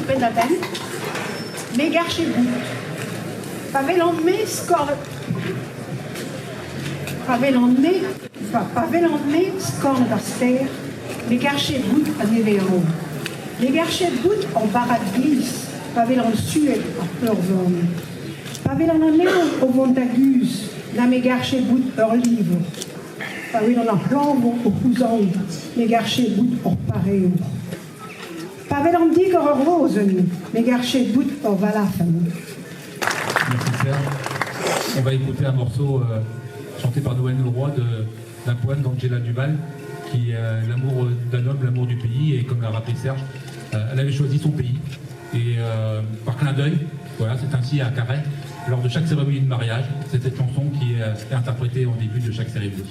pedaten, me garche bout. Pavelon me score. Pavelon me score d'aster, me garche bout à nevero. Me garche bout en baradis, pavelon suet à pleurvon. Pavelon en neo au montagus, la me garche bout hors livre. Pavelon en plombo au cousin, me garche bout hors pareo. Pavelon dit hors rose, me garche bout hors valafen. Merci Serge. On va écouter un morceau chanté par Noël Leroy d'un poème d'Angela Duval qui est l'amour d'un homme, l'amour du pays, et comme l'a rappelé Serge, elle avait choisi son pays et par clin d'œil, voilà, c'est ainsi à Carhaix, lors de chaque cérémonie de mariage, c'est cette chanson qui est interprétée en début de chaque cérémonie.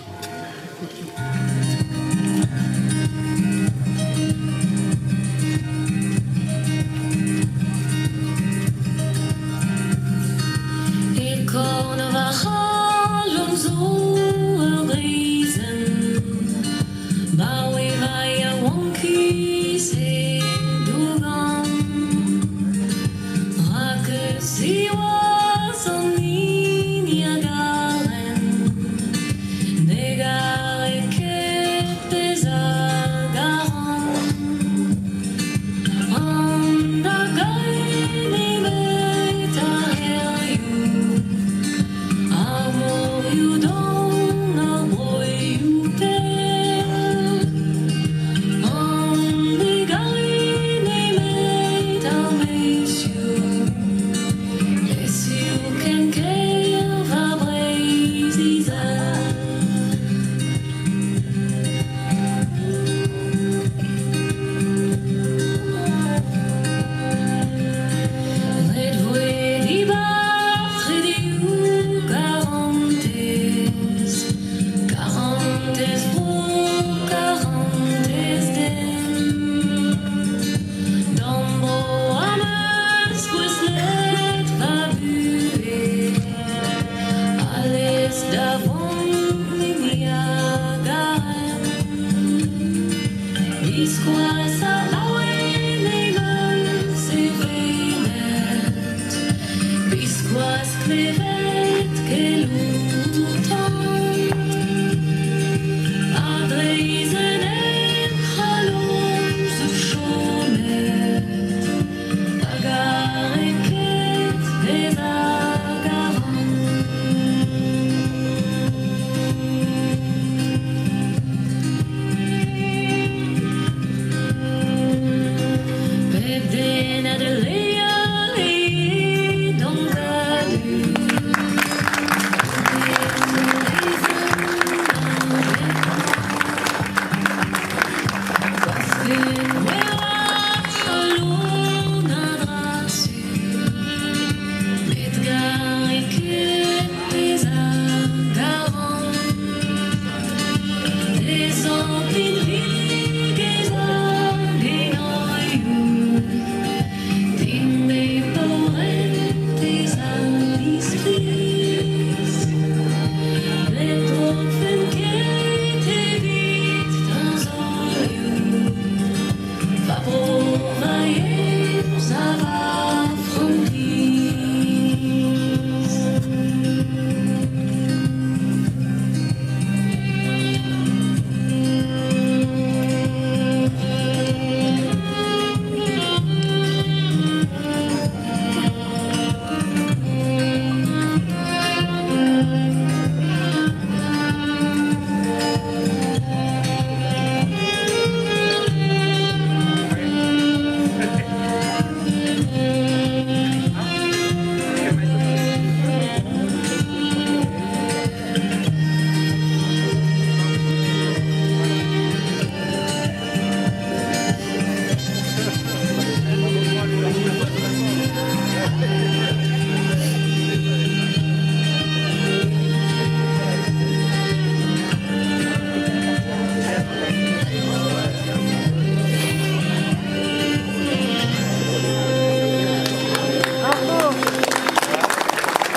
Bisquas crevet che